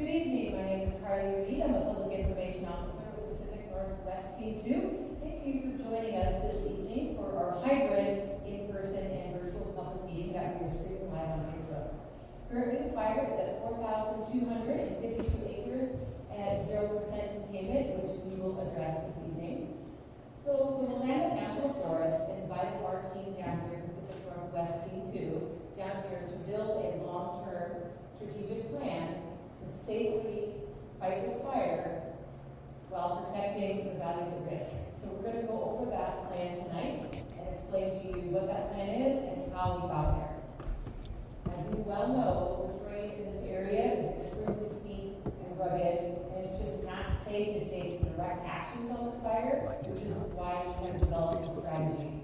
Good evening, my name is Carly Reed. I'm a Public Information Officer with Pacific Northwest Team 2. Thank you for joining us this evening for our hybrid in-person and virtual public meeting that we are streaming live on Facebook. Currently, the fire is at 4,252 acres and 0% containment, which we will address this evening. So the Willamette National Forest invited our team down here, Pacific Northwest Team 2, down here to build a long-term strategic plan to safely fight this fire while protecting the valleys of risk. So we're going to go over that plan tonight and explain to you what that plan is and how we got there. As you well know, the terrain in this area is extremely steep and rugged, and it's just not safe to take direct actions on this fire, which is why we have developed a strategy.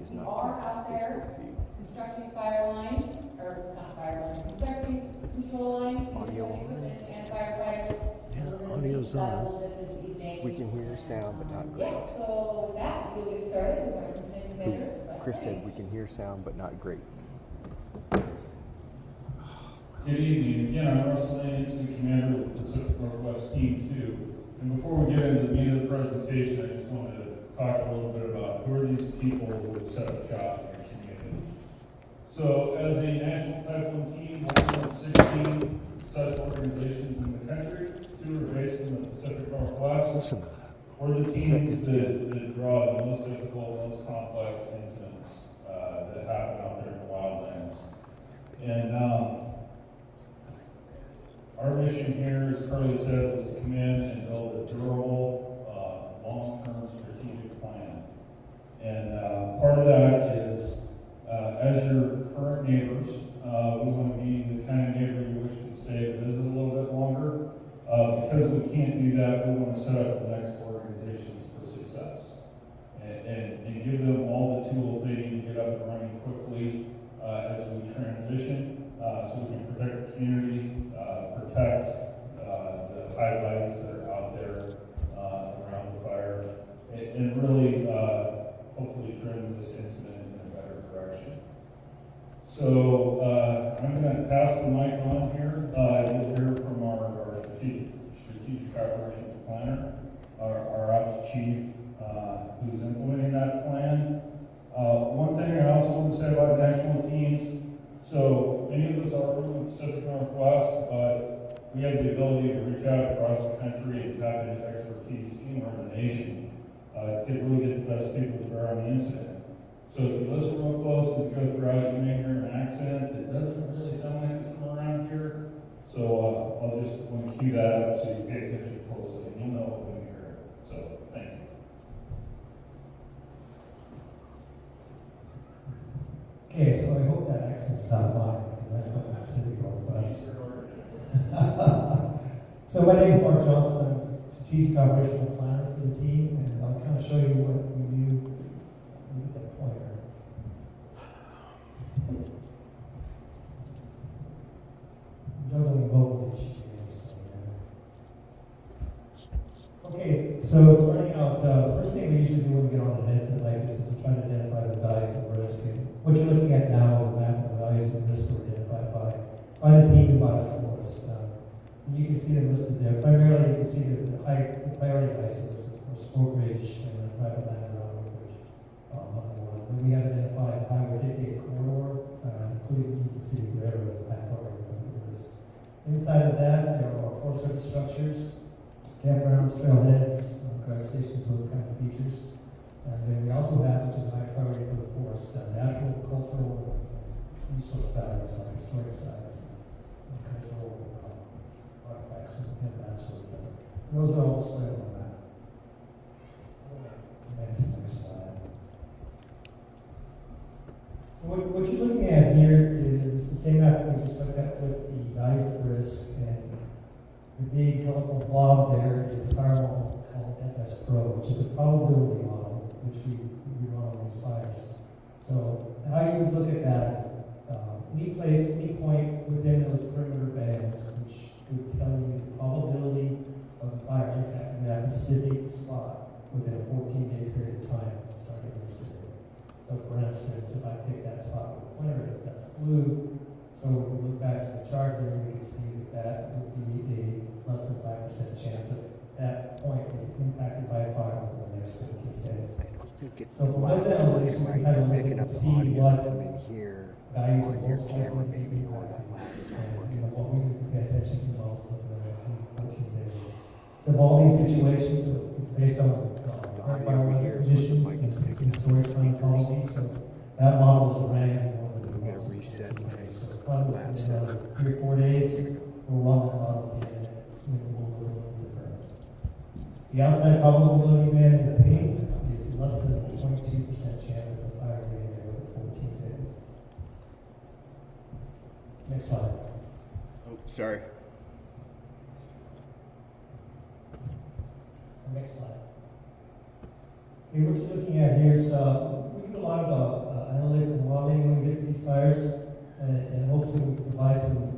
We are out there constructing constructing control lines, and firefighters. Yeah, audio's on. We can hear sound, but not great. Yeah, so with that, we'll get started with our consent commander. Chris said we can hear sound, but not great. Good evening. Again, I'm Russ Lane, Incident Commander with Pacific Northwest Team 2. And before we get into the meat of the presentation, I just wanted to talk a little bit about who are these people who have set up shop in your community. So, as a national Type 1 team, one of 16 such organizations in the country, 2 are based in the Pacific Northwest. Listen to that. We're the teams that draw the most difficult, most complex incidents that happen out there in the wildlands. And our mission here, as Carly said, was to come in and build a durable, long-term strategic plan. And part of that is, as your current neighbors, we want to be the kind of neighbor you wish to stay to visit a little bit longer. Because we can't do that, we want to set up the next organizations for success. And give them all the tools they need to get up and running quickly as we transition, so we can protect the community, protect the high values that are out there around the fire, and really hopefully trim this incident in a better direction. So I'm going to pass the mic on here. You'll hear from our strategic operations planner, our ops chief, who's implementing that plan. One thing I also want to say about national teams, so many of us are from the Pacific Northwest, but we have the ability to reach out across the country and tap into expertise anywhere in the nation to really get the best people to bear on the incident. So if you listen real close as you go throughout, you may hear an accent that doesn't really sound like it's from around here. So I'll just want to cue that up so you pay attention closely and you'll know when you hear it. So thank you. Okay, so I hope that accent's not mine, because I put that Pacific Northwest. So my name is Mark Johnson. I'm a strategic operational planner for the team, and I'll kind of show you what we do. Look at that pointer. Juggling both issues here. Okay, so starting out, the first thing we usually do when we get on an incident like this is to try to identify the values of risk. And what you're looking at now is a map of the values of risk that were identified by the team and by the forest. And you can see them listed there. Primarily, you can see the priority values, of course, Oakridge and the private land around Oakridge. And we have identified the Highway 58 corridor, including Union City Railroad as a high priority risk. Inside of that, there are Forest Service structures, campgrounds, trailheads, guard stations, those kind of features. And then we also have, which is a high priority for the forest, natural, cultural, resource values like historic sites, and cultural artifacts, and that sort of thing. Those are all displayed on the map. Next slide. So what you're looking at here is the same map we just looked at with the values of risk, and the big colorful blob there is a power model called FS Pro, which is a probability model which we run on these fires. So how you would look at that is any place, any point within those perimeter bands, which would tell you the probability of the fire impacting that specific spot within a 14-day period of time, starting yesterday. So for instance, if I pick that spot with pointer is, that's blue. So when we look back make it So from loud that so analytics, it's we right. can kind of look Picking and up see audio what from in here values on are your most camera likely to maybe, be or the impacted. lab is not And, working. you know, what we need to pay attention to most over the next 14 days. So of all these situations, so it's based on current audio we fire hear weather is what the conditions mic is and picking up historic on the climatology. speakers. So that model is ran more than I'm once. gonna reset my So probably lab within server. 3 or 4 days, we'll run that model again and we'll look a little different. The outside probability band in the paint is less than a 22% chance of the fire getting there within 14 days. Next slide. Oh, sorry. Next slide. Okay, what you're looking at here is we do a lot of analytical modeling when we get to these fires, and hopes that we can provide some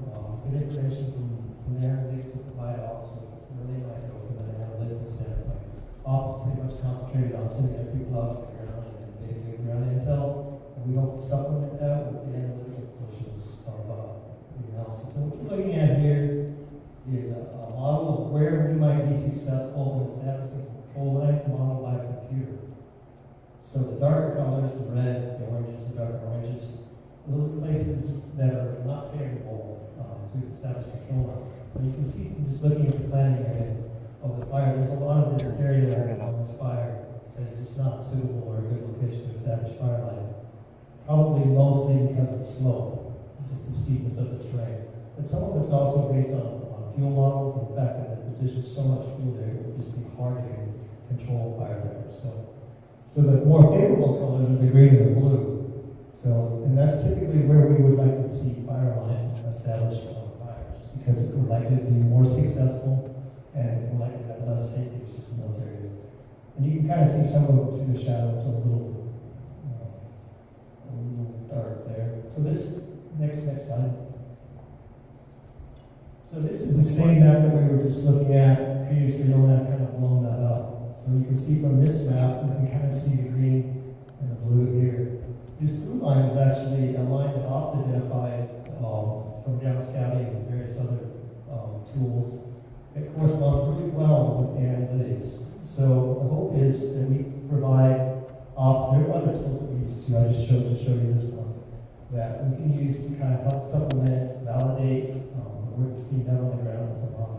good information from the analytics to provide officers where they might go from an analytical standpoint. Officers pretty much concentrated on sending their people out to the ground and getting good ground intel, and we hope to supplement that with the analytical portions of the analysis. And what you're looking at here is a model of where we might be successful in establishing control lines modeled by a computer. So the darker colors, the red, the oranges, the darker oranges, those are places that are not favorable to establish control lines. So you can see from just looking at the planning area of the fire, there's a lot of this area on this fire that is just not suitable or a good location to establish fire line. Probably mostly because of slope, just the steepness of the terrain. But some of it's also based on fuel models and the fact that there's just so much fuel there, it would just be hard to control fire there. So the more favorable colors are the green and the blue. So, and that's typically where we would like to see fire line established on fire, just because it would likely to be more successful and we're likely to have less safety issues in those areas. And you can kind of see some of it through the shadows, a little dark there. So this, next slide. So this is the same map that we were just looking at previously, only I've kind of blown that up. So you can see from this map, you can kind of see the green and the blue here. This blue line is actually a line that Ops identified from down scouting and various other tools. It corresponds really well with the analytics. So the hope is that we provide Ops, there are other tools that we use too, I just chose to show you this one, that we can use to kind of help supplement, validate, work that's being done on the ground with the model.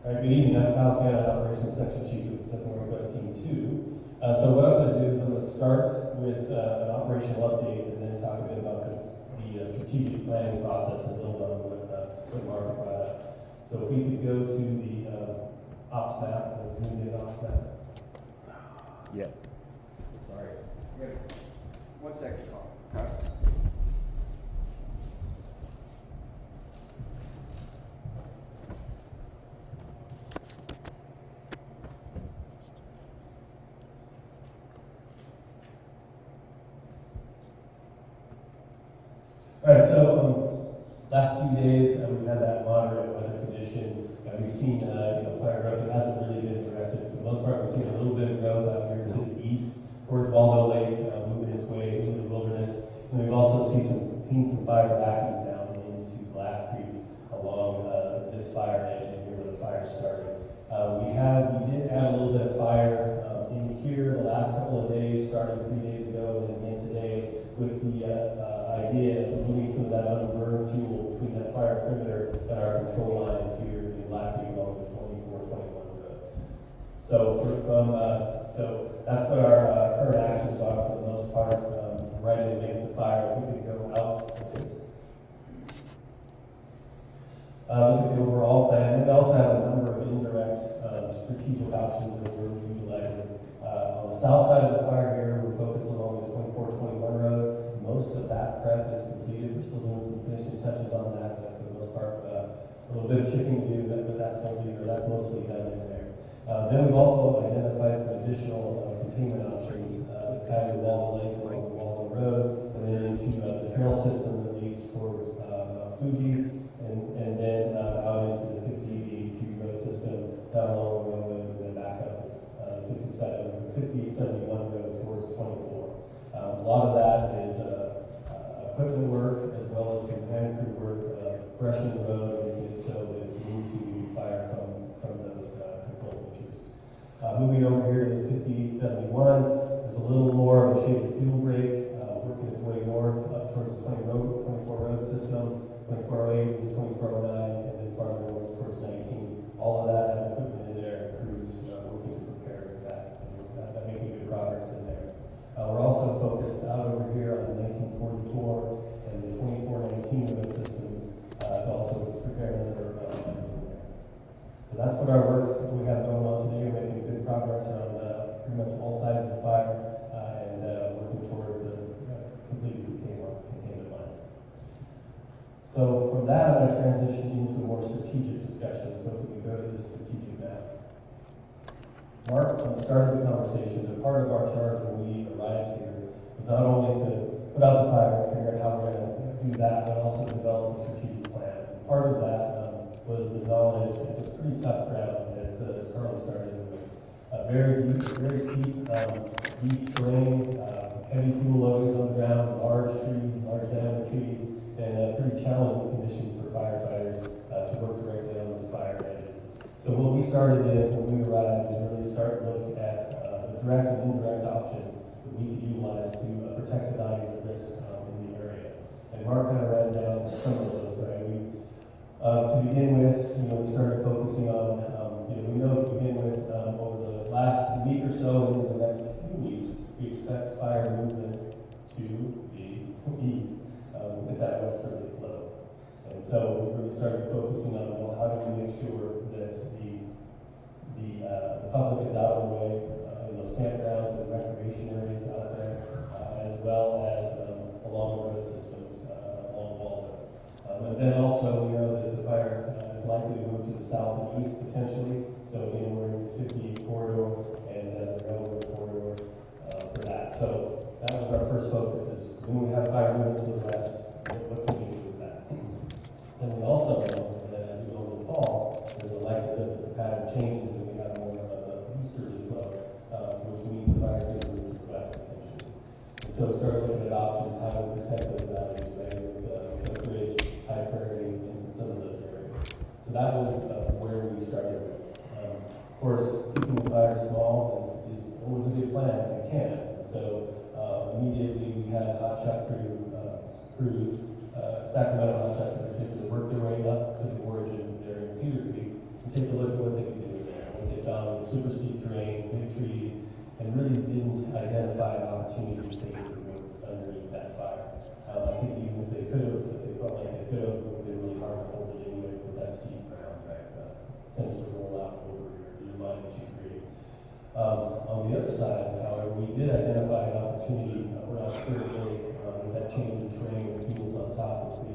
All right, good evening. I'm Kyle Canada, Operations Section Chief of Pacific Northwest Team 2. So what I'm going to do is I'm going to start with an operational update and then talk a bit about the strategic planning process and build on what Mark brought up. So if we could go to the ops map, the zoom in ops map. Yeah. Sorry. Good. 1 second, Carl. All right, so last few days we've had that moderate weather condition. We've seen fire growth. It hasn't really been aggressive. For the most part, we've seen a little bit of growth out here to the east towards Waldo Lake, moving its way into the wilderness. And we've also seen some fire backing down into Black Creek along this fire edge in here where the fire started. We did add a little bit of fire in here the last couple of days, starting 3 days ago and again today, with the idea of moving some of that unburned fuel between that fire perimeter and our control line here in Black Creek along the 2421 road. So so that's what our current actions are for the most part. Right in the mix of the fire, we could go out and look at the overall plan. And we also have a number of indirect strategic options that we're utilizing. On the south side of the fire here, we're focused along the 2421 road. Most of that prep is completed. We're still doing some finishing touches on that, but for the most part, a little bit of chipping to do, but that's mostly done in there. Then we've also identified some additional containment options tied to Waldo Lake along the Waldo Road, and then into the trail system that leads towards Fuji, and then out into the 5082 road system, down along the railroad, and then back up 5871 road towards 24. A lot of that is equipment work as well as some hand crew work, brushing the road, making it so that we need to fire from those control features. Moving over here to the 5871, there's a little more of a shaded fuel break, working its way north up towards the 24 road system, 2408 and 2409, and then farther north towards 19. All of that has equipment in there, and crews working to prepare that, and making good progress in there. We're also focused out over here on the 1944 and the 2419 road systems to also prepare another in there. So that's what our work we have going on today. We're making good progress on pretty much all sides of the fire and working towards completed containment lines. So from that, I'm going to transition into a more strategic discussion. So if we can go to the strategic map. Mark, on the start of the conversation, that part of our charge when we arrived here was not only to put out the fire and figure out how we're going to do that, but also develop a strategic plan. And part of that was the knowledge that it was pretty tough ground, as Carly started with. Very deep, very steep, deep terrain, heavy fuel loadings on the ground, large trees, large diameter trees, and pretty challenging conditions for firefighters to work directly on those fire edges. So what we started in when we arrived was really start to look at the direct and indirect options that we could utilize to protect the values at risk in the area. And Mark kind of ran down some of those, right? To begin with, we started focusing on, we know to begin with over the last week or so and in the next few weeks, we expect fire movement to the east with that westerly flow. And so we really started focusing on, well, how do we make sure that the public is out of the way in those campgrounds and recreation areas out there, as well as along the road systems along Waldo. And then also we know that the fire is likely to move to the south and east potentially. So again, we're in the 58 corridor and the railroad corridor for that. So that was our first focus, is when we have fire moving to the west, what can we do with that? Then we also know that as we go into the fall, there's a likelihood that the pattern changes and we have more of an easterly flow, which means the fire is going to move to the west potentially. And so we started looking at options, how to protect those values, right, with Oakridge, High Prairie, and some of those areas. So that was where we started. Of course, keeping the fire small is always a good plan if you can. And so immediately we had hot shot crews, Sacramento hot shots in particular, work their way up to the origin there in Cedar Creek and take a look at what they could do there. What they found was super steep terrain, big trees, and really didn't identify an opportunity to safely move underneath that fire. I think even if they could have, if they felt like they could have, it would have been really hard to hold it anyway with that steep ground, right? Tends to roll out over your line that you create. On the other side, however, we did identify an opportunity around Third Lake with that change in terrain and fuels on top of the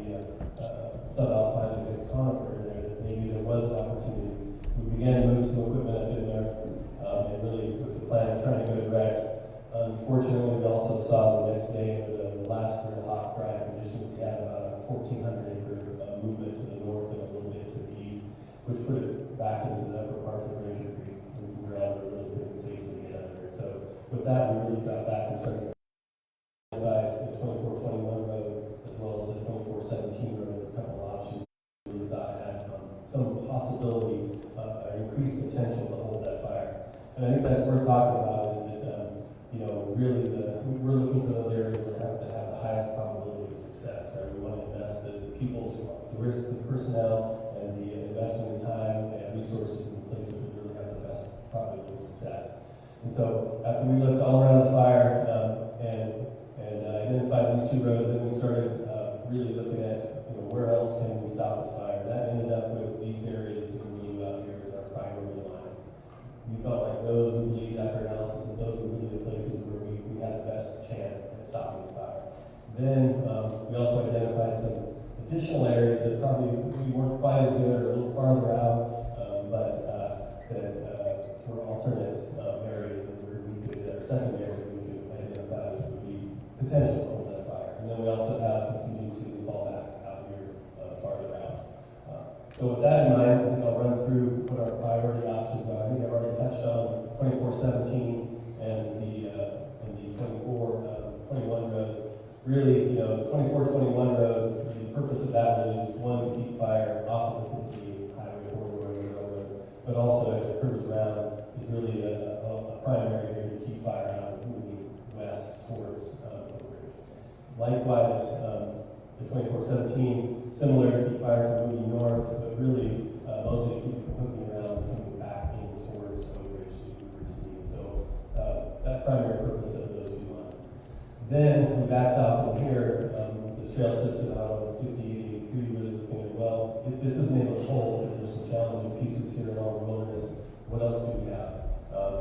subalpine against conifer there, that maybe there was an opportunity. We began to move some equipment up in there and really with the plan of trying to go direct. Unfortunately, we also saw the next day under the last really hot, dry conditions, we had about a 1,400 acre movement to the north and a little bit to the east, which put it back into the upper parts of Ranger Creek and some ground that really couldn't safely get under it. So with that, we really got back and started to identify the 2421 road as well as the 2417 road as a couple of options we really thought had some possibility, increased potential to hold that fire. And I think that's what we're talking about is that, really we're looking for those areas that have the highest probability of success, right? We want to invest the risk of personnel and the investment in time and resources in places that really have the best probability of success. And so after we looked all around the fire and identified these two roads, then we started really looking at where else can we stop this fire. That ended up with these areas in blue out here as our priority lines. We felt like those, we believed after analysis that those were really the places where we had the best chance at stopping the fire. Then we also identified some additional areas that probably we weren't quite as good or a little farther out, but that were alternate areas that we could, or second area we could identify that would be potential to hold that fire. And then we also have some contingency to fall back out here our priority options are. I think I've already touched on 2417 and the 2421 road. Really, you know, the 2421 road, the purpose of that really is one, to keep fire off of the 58 highway corridor and railroad, but also as it curves around, is really a primary here to keep fire out of moving west towards Oakridge. Likewise, the 2417, similar to keep fire from moving north, but really mostly to keep it from hooking around and coming back in towards Oakridge is routine. So that primary purpose of those two lines. Then we backed off from here, this trail system out on 5883, really looking at, well, if this isn't able to hold, because there's some challenging pieces here in all the wilderness, what else do we have?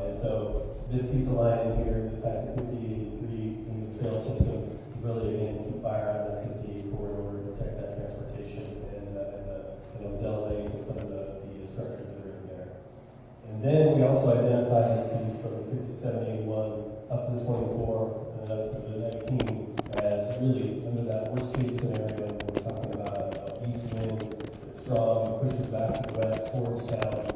And so this piece of line in here that ties the 5883 in the trail system is really, again, keep fire out of that 58 corridor to protect that transportation and delay some of the structures that are in there. And then we also identified this piece from the 5781 up to the 24 and then up to the 19 as really under that worst case scenario. We're talking about an east wind that's strong, pushes back to the west towards town.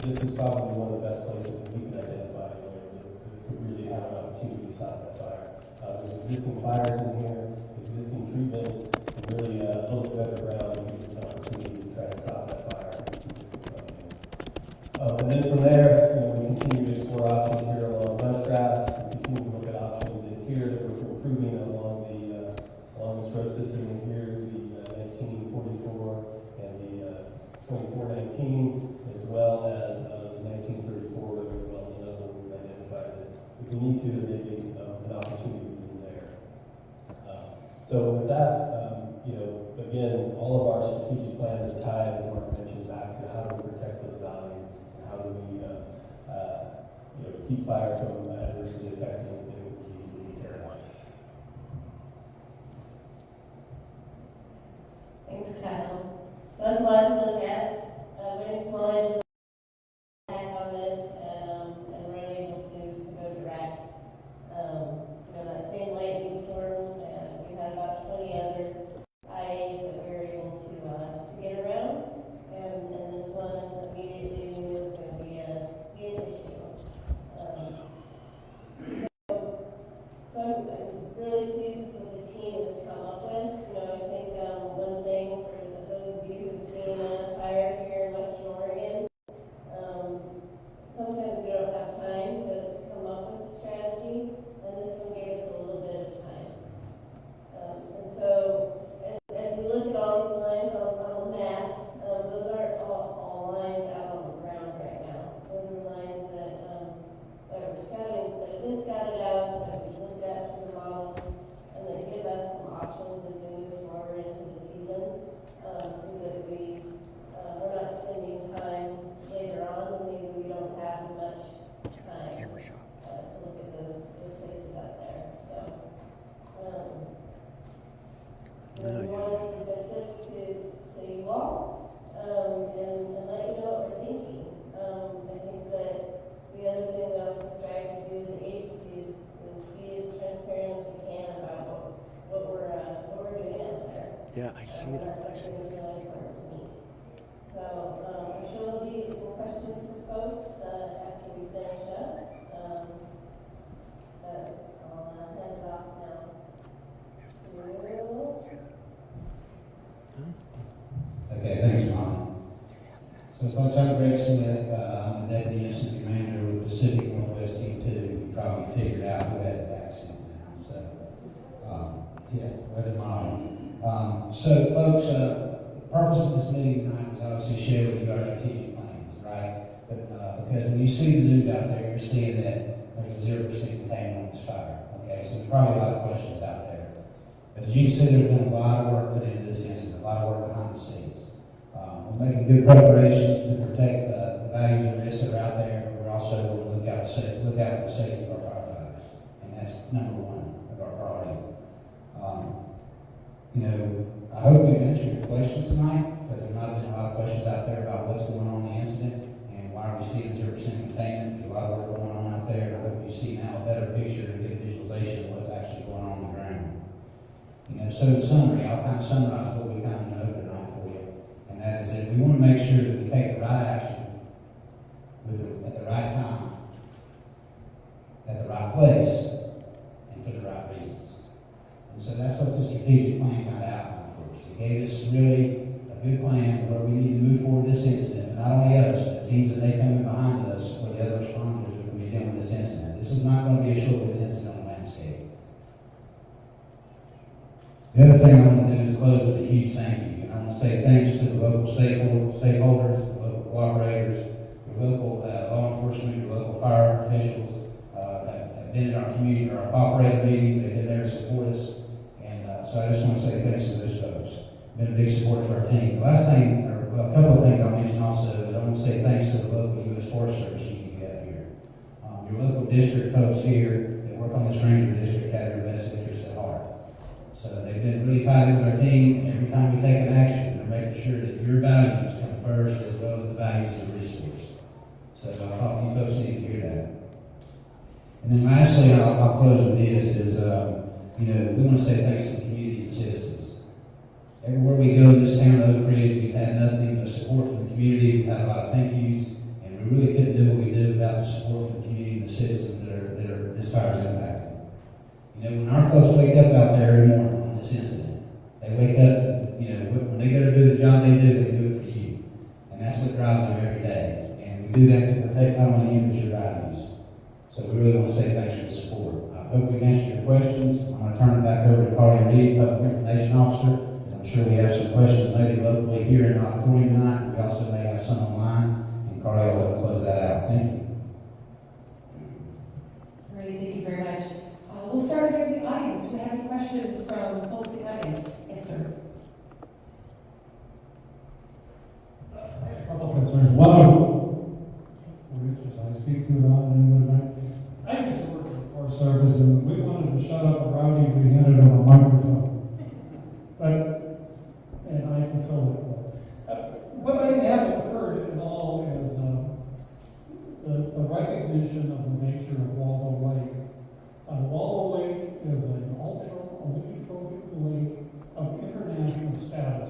This is probably one of the best places that we can identify where we could really have an opportunity to stop that fire. There's existing fires in here, existing treatments, and really a little bit better ground that gives us an opportunity to try to stop that fire and keep it from coming in. And then from there, you know, we continue to explore options here along bunch grass. We continue to look at options in here that we're improving along this road system in here, the 1944 and the 2419, as well as the 1934 road, as well as another one we've identified that if we need to, there may be an opportunity in there. So with that, you know, again, all of our strategic plans are tied, as Mark mentioned, back to how do we protect those values and how do we, you know, keep fire from adversely affecting things that we care about. Thanks, Kyle. So that's a lot to look at. My name's Molly. Back on this and we're able to go direct. You know, that same lightning storm, we had about 20 other IAs that we were able to get around, and this one immediately we knew was going to be an issue. So I'm really pleased with what the team has come up with. You know, I think one thing for those of you who've seen a fire here in Western Oregon, sometimes we don't have time to come up with a strategy, and this one gave us a little bit of time. And so as we look at all these lines on the map, those aren't all lines out on the ground right now. Those are lines that were scouted, that have been scouted out, that we looked at through the models, and that give us some options as we move forward into the season, so that we're not spending time later on when maybe we don't have as much time to look at those places out there. So we want to present this to you all and let you know what we're thinking. I think that the other thing we also strive to do as an agency is be as transparent as we can about what we're doing out there. Yeah, I see that. That's something that's really important to me. So I'm sure there'll be some questions for folks after we finish up. But I'll hand it off now to you. Okay, thanks, Molly. So folks, I'm Greg Smith. I'm the Deputy Incident Commander with Pacific Northwest Team 2. You probably figured out who has the accent now. So, yeah, was it Molly? So folks, the purpose of this meeting tonight is obviously share with you our strategic plans, right? But, because when you see the news out there, you're seeing that there's a 0% containment on this fire. Okay, so there's probably a lot of questions out there. But as you can see, there's been a lot of work put into this incident, a lot of work behind the scenes. We're making good preparations to protect the values and risks that are out there, but we're also going to look out for the safety of our firefighters, and that's number one of our priority. You know, I hope we've answered your questions tonight, because there might have been a lot of questions out there about what's going on in the incident and why are we seeing 0% containment. There's a lot of work going on out there, and I hope you see now a better picture and get a visualization of what's actually going on the ground. You know, so in summary, I'll kind of summarize what we kind of know tonight for you. And that is that we want to make sure that we take the right action place and for the right reasons. And so that's what the strategic plan kind of outlined for us. It gave us really a good plan where we need to move forward this incident, and not only us, but teams that may come in behind us or the other responders that are going to be dealing with this incident. This is not going to be a short-lived incident on the landscape. The other thing I want to do is close with a huge thank you. And I want to say thanks to the local stakeholders, the local cooperators, your local law enforcement, your local fire officials that have been in our community, or our operator meetings. They've been there to support us. And so I just want to say thanks to those folks. Been a big support to our team. The last thing, or well, a couple of things I'll mention also, is I want to say thanks to the local U.S. Forest Service you have here. Your local district folks here that work on this ranger district have your best interest at heart. So they've been really tight with our team. Every time we take an action, they're making sure that your values come first as well as the values of the resource. So I thought you folks need to hear that. And then lastly, I'll close with this is, we want to say thanks to the community and citizens. Everywhere we go in this town of Oakridge, we've had nothing but support from the community. We've had a lot of thank yous, and we really couldn't do what we do without the support from the community and the citizens that are this fire's impacting. When our folks wake up out there every morning on this incident, they wake up to, when they go to do the job they do it for you. And that's what drives them every day. And we do that to protect not only you, but your values. So we really want to say thanks for the support. I hope we've answered your questions. I'm going to turn it back over to Carly Reed, Public Information Officer. I'm sure we have some questions maybe locally here in the auditorium tonight. We also may have some online. And Carly will help close that out. Thank you. Great, thank you very much. We'll start here in the audience. Do we have any questions from folks in the audience? Yes, sir. I have a couple of concerns. One of which is I speak to about in Willamette. I used to work for the Forest Service, and we wanted to shut up a rowdy, we handed him a microphone. And I fulfilled it. What I haven't heard at all is the recognition of the nature of Waldo Lake. Waldo Lake is an ultra-eutrophic lake of international status.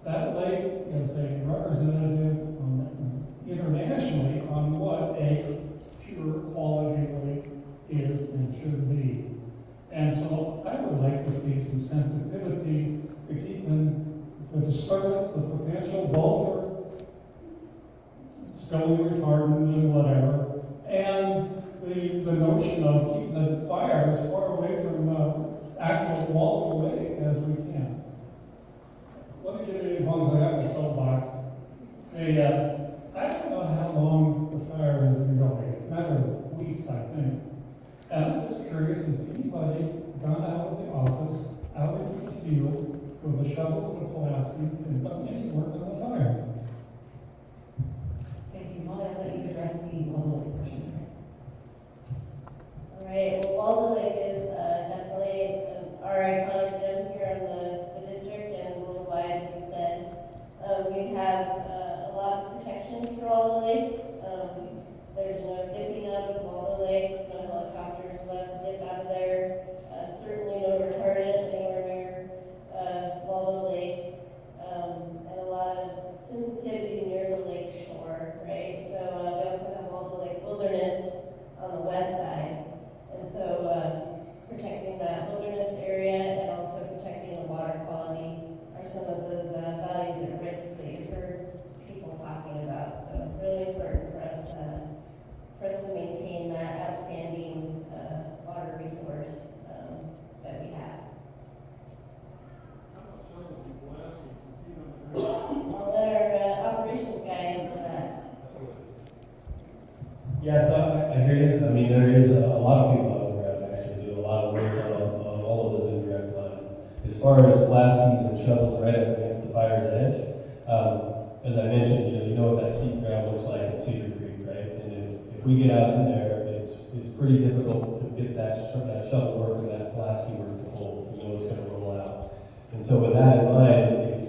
That lake is a representative internationally on what a pure quality lake is and should be. And so I would like to see some sensitivity to keeping the disturbance, the potential, both for spilling retardant and whatever, and the notion of keeping the fire as far away from actual Waldo Lake as we can. Let me give you as long as I have my soapbox. I don't know how long the fire has been going. It's a matter of weeks, I think. And I'm just curious, has anybody gone out of the office, out into the field, with a shovel and a plastic, and done any work on the fire? Thank you. Molly, I'll let you address the Waldo Lake portion. All right, well, Waldo Lake is definitely our iconic gem here in the district and worldwide, as you said. We have a lot of protection for Waldo Lake. There's no dipping out of Waldo Lake, no helicopters allowed to dip out of there. Certainly no retardant anywhere near Waldo Lake, and a lot of sensitivity near the lake shore, right? So we also have Waldo Lake Wilderness on the west side. And so protecting that wilderness area and also protecting the water quality are some of those values and risks that you've heard people talking about. So really important for us to maintain that outstanding water resource that we have. I'll let our operations guy answer that. Yes, I hear you. I mean, there is a lot of people out on the ground actually doing a lot of work on all of those indirect lines. As far as blastings and shovels right up against the fire's edge, as I mentioned, you know what that steep ground looks like in Cedar Creek, right? And if we get out in there, it's pretty difficult to get that shovel work and that blasting work to hold. You know it's going to roll out. And so with that in mind, if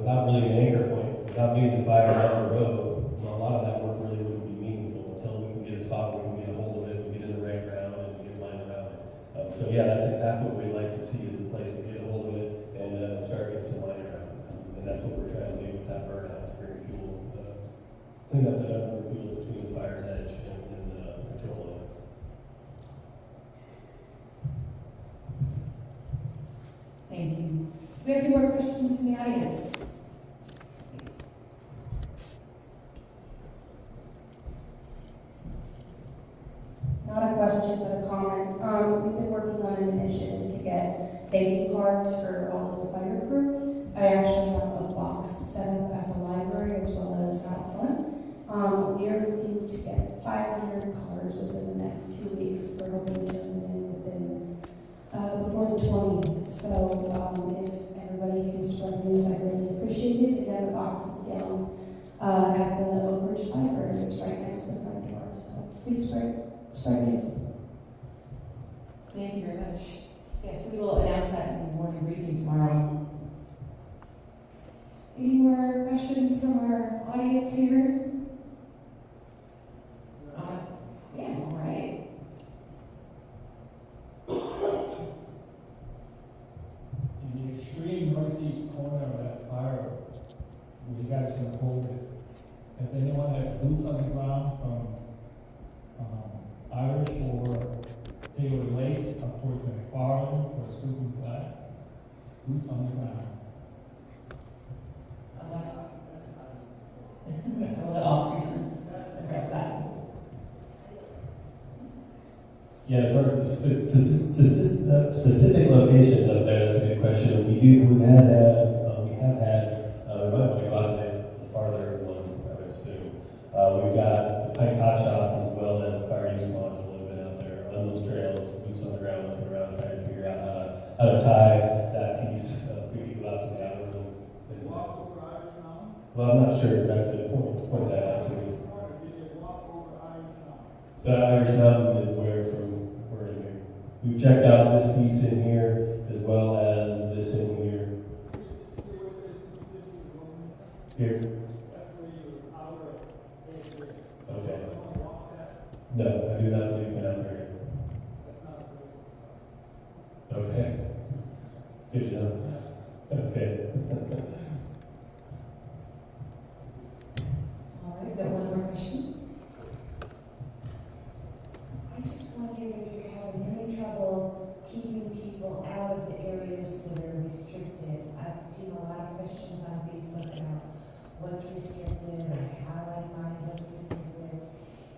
without really an anchor point, without getting the fire down the road, a lot of that work really wouldn't be meaningful until we can get a spot where we can get a hold of it, we get in the right ground, and we get lined around it. So yeah, that's exactly what we'd like to see is a place to get a hold of it and start getting some line around it. And that's what we're trying to do with that burnout, to bring fuel, clean up that upward fuel between the fire's edge and control of it. more questions from the audience? Please. Not a question, but a comment. We've been working on an initiative to get thank you cards for all of the fire crew. I actually have a box set up at the library as well as out front. We are looking to get 500 cards within the next 2 weeks. We're hoping to turn them in within before the 20th. So if everybody can spread news, I really appreciate it. Again, the box is down at the Oakridge Library. It's right next to the front door. So please spread news. Thank you very much. Yes, we will announce that in the morning briefing tomorrow. Any more questions from our audience here? Yeah, all right. In the extreme northeast corner of that fire, where you guys can hold it, has anyone had boots on the ground from Irish or Taylor Lake up towards McFarland or Scooping Flat? Boots on the ground. I'll let all regions address that. Yeah, as far as the specific locations up there, that's a good question. We have had, we might want to go out to the farther one, I would assume. We've got the Pike Hot Shots as well as the fire use module that have been out there on those trails, boots on the ground, looking around, trying to figure out how to tie that piece of people out to the outer room. Well, I'm not sure, I have to point that out to you. So Irish Mountain is where in here. We've checked out this piece in here as well as this in here. Here. Okay. No, I do not believe we've been out there yet. Okay. Good to know. Okay. All right, got one more question. I just wondered if you're having any trouble keeping people out of the areas that are restricted. I've seen a lot of questions on Facebook about what's restricted or how I find what's restricted.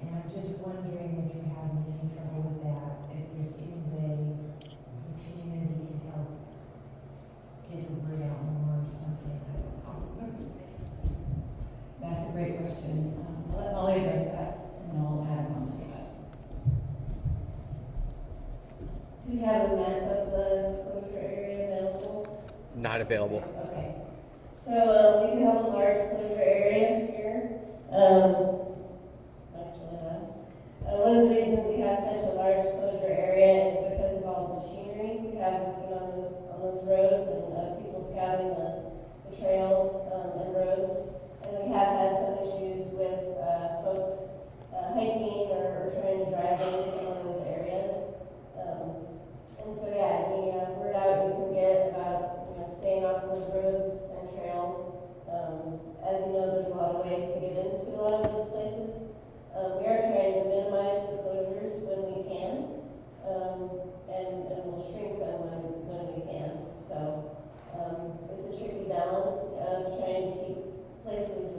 And I'm just wondering if you're having any trouble with that, if there's any way the community can help get the word out more or something. I don't know. That's a great question. I'll let Molly address that, and then I'll add a comment to that. Do you have a map of the closure area available? Not available. Okay. So we do have a large closure area here. It's actually not. One of the reasons we have such a large closure area is because of all the machinery we have working on those roads and people scouting the trails and roads. And we have had some issues with folks hiking or trying to drive in some of those areas. And so yeah, any word out you can get about staying off those roads and trails. As you know, there's a lot of ways to get into a lot of those places. We are trying to minimize the closures when we can, and we'll shrink them when we can. So it's a tricky balance of trying to keep places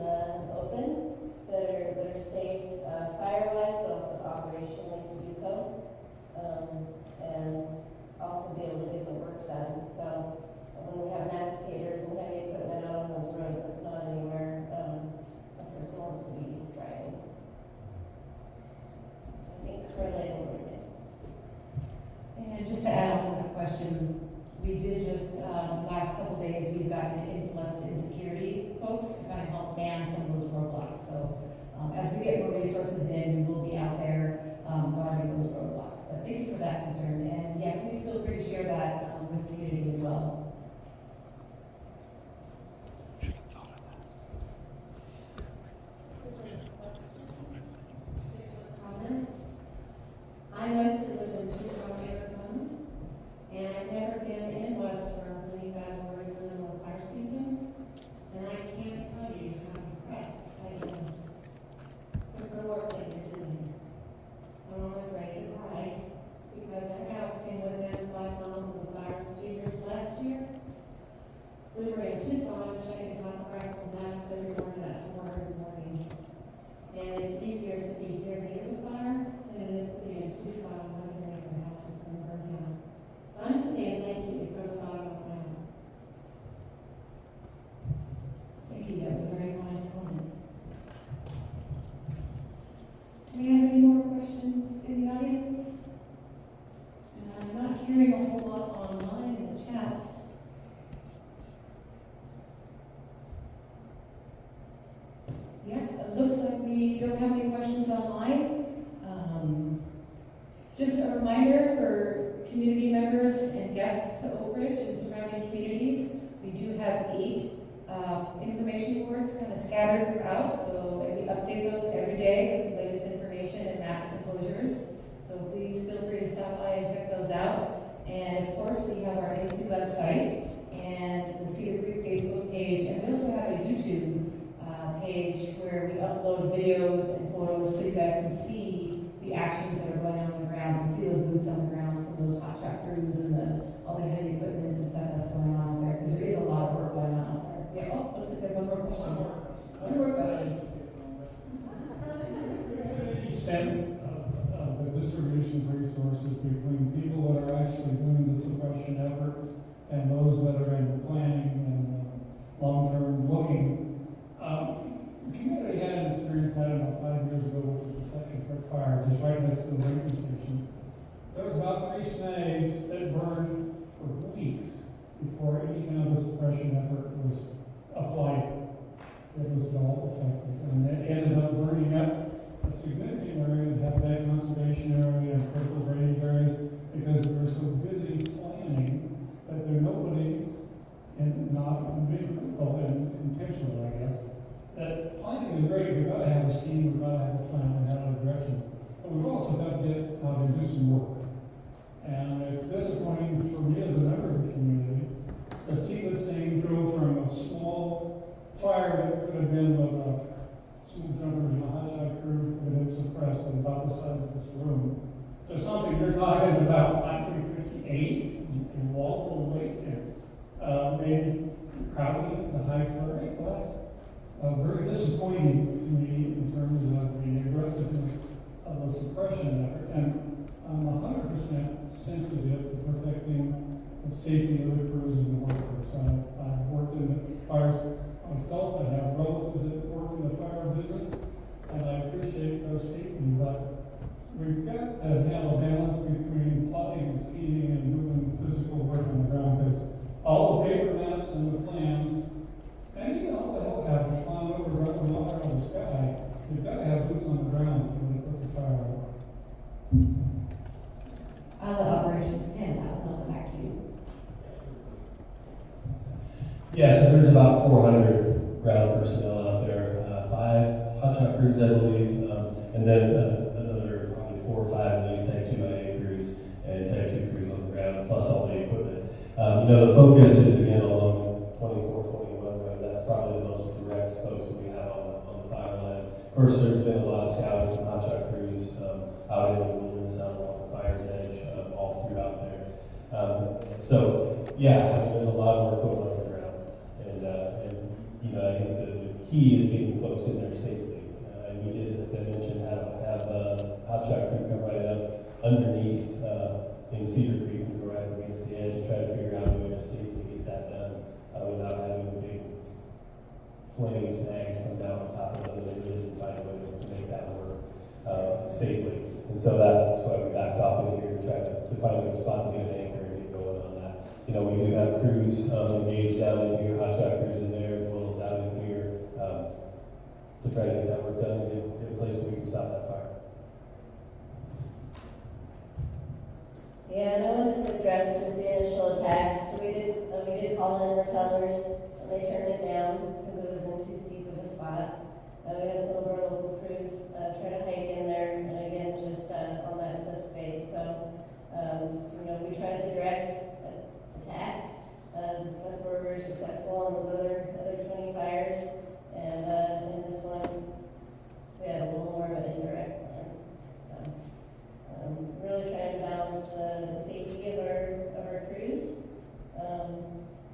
open that are safe fire-wise, but also operationally to do so, and also be able to get the work done. So when we have masticators and heavy equipment out on those roads, that's not anywhere a person wants to be driving. I think correlating with it. And just to add on to that question, we did just, last couple days, we've gotten an influx in security folks to kind of help man some of those roadblocks. So as we get more resources in, we will be out there guarding those roadblocks. But thank you for that concern. And yeah, please feel free to share that with the community as well. I mostly live in Tucson, Arizona, and I've never been in Westboro when you guys were in the middle of fire season, and I can't tell you how impressed I am with the work that we don't have any questions online. Just a reminder for community members and guests to Oakridge and surrounding communities, we do have 8 information boards kind of scattered throughout, so we update those every day with the latest information and maps and closures. So please feel free to stop by and check those out. And of course, we have our NC website and the Cedar Creek Facebook page, and we also have a YouTube page where we upload videos and photos so you guys can see the actions that are going on the ground and see those boots on the ground from those hotshot crews and all the heavy equipment and stuff that's going on out there, because there is a lot of work going on out there. Yeah, oh, looks like there's one more question. One more question. Percent of the distribution of resources between people that are actually doing the suppression effort and those that are in planning and long-term looking. The community had an experience, I don't know, 5 years ago with the Deschutes County fire, just right next to the radio station. There was about 3 snags that burned for weeks before any kind of a suppression effort was applied. It was all effective, and it ended up burning up a significant area of habitat conservation area and critical drainage areas because we were so busy planning that there nobody, and not being critical and intentional, I guess, that planning is great. We've got to have a scheme, we've got to have a plan, we've got to have a direction, but we've also got to get out and do some work. And it's disappointing for me as a member of the community to see this thing go from a small fire that could have been with a school jumpers and a hotshot crew could have been suppressed at about the size of this room to something you're talking about, likely 58 in Walpole Lake, and maybe crowding it to High Prairie. Well, that's very disappointing to me in terms of the aggressiveness of the suppression effort. And I'm 100% sensitive to protecting the safety of the crews and the workers. I've worked in the fires myself. I have relatives that work in the fire business, and I appreciate their safety. But we've got to have a balance between plotting and scheming and doing physical work on the ground. Because all the paper maps and the plans, and even all the helicopters flying over running water out of the sky, you've got to have boots on the ground to really put the fire out. I'll let operations Ken, I'll come back to you. Yeah, so there's about 400 ground personnel out there, 5 hotshot crews, I believe, and then another probably 4 or 5 at least Type 2IA crews and Type 2 crews on the ground, plus all the equipment. The focus is again along 24-21 road. That's probably the most direct folks that we have on the fire line. Of course, there's been a lot of scouting from hotshot crews out in the wilderness, out along the fire's edge, all throughout there. There's a lot of work going on the ground, and I think the key is getting folks in there safely. And we did, as I mentioned, have hotshot crew come right up underneath in Cedar Creek and go right up against the edge and try to figure out a way to safely get that done without having big flaming snags come down on top of them, and they really didn't find a way to make that work safely. And so that's why we backed off in here to try to find a spot to get an anchor and get going on that. We do have crews engaged down in here, hotshot crews in there, as well as out in here, to try to get that work done and get a place where we can stop that fire. Yeah, and I wanted to address just the initial attack. So we did call in repellers, and they turned it down because it was in too steep of a spot. We had some of our local crews try to hike in there, and again, just on that cliff space. So, we tried the direct attack. That's where we were successful on those other 20 fires. And in this one, we had a little more of an indirect plan. So, really trying to balance the safety of our crews,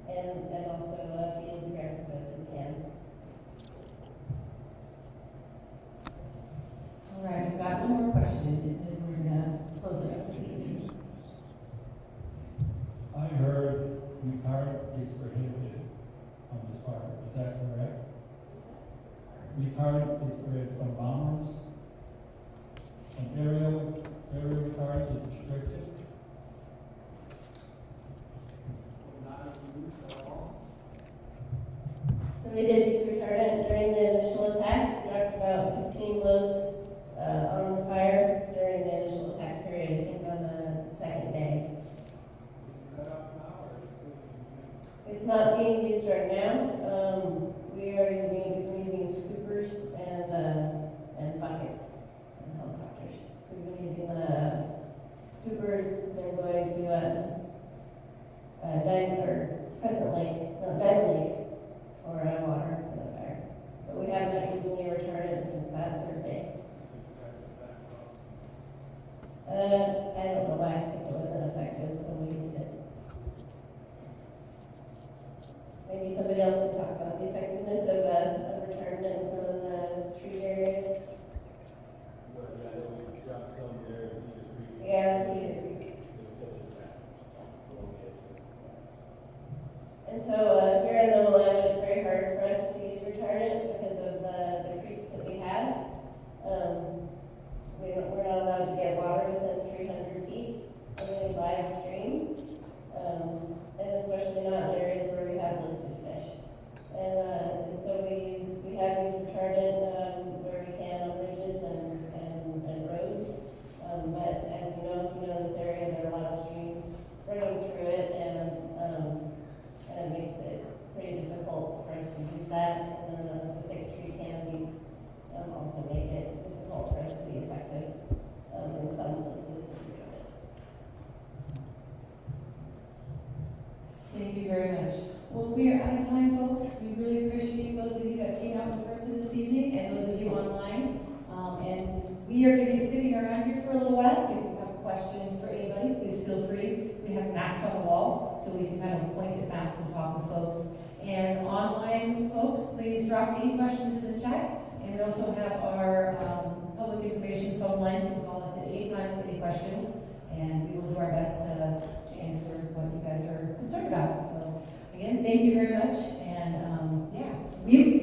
and also be as aggressive as we can. All right, we've got one more question, and then we're gonna close it up for the evening. I heard retardant is prohibited on this fire. Is that correct? Retardant is prohibited from bombers. And aerial retardant is restricted. Not used at all. So they did use retardant during the initial attack. We talked about 15 loads on the fire during the initial attack period, I think on the second day. It's not being used right now. We are using scoopers and buckets and helicopters. So we've been using scoopers. They're going to Crescent Lake, no, Diamond Lake, for water for the fire. But we have not used any retardant since that third day. I don't know why. I think it wasn't effective when we used it. Maybe somebody else can talk about the effectiveness of retardant in some of the tree areas. Yeah, Cedar Creek. And so here in the Willamette, it's very hard for us to use retardant because of the creeks that we have. We're not allowed to get water within 300 feet of any live stream, and especially not in areas where we have listed fish. And so we have used retardant where we can on ridges and roads. But as you know, if you know this area, there are a lot of streams running through it, and it makes it pretty difficult for us to use that. And then the thick tree canopies also make it difficult for us to be effective in some places where we do it. Thank you very much. Well, we are out of time, folks. We really appreciate those of you that came out in person this evening and those of you online. And we are going to be sticking around here for a little while, so if you have questions for anybody, please feel free. We have maps on the wall, so we can kind of point at maps and talk with folks. And online folks, please drop any questions in the chat. And we also have our public information phone line. You can call us at any time with any questions, and we will do our best to answer what you guys are concerned about. So again, thank you very much. And yeah, we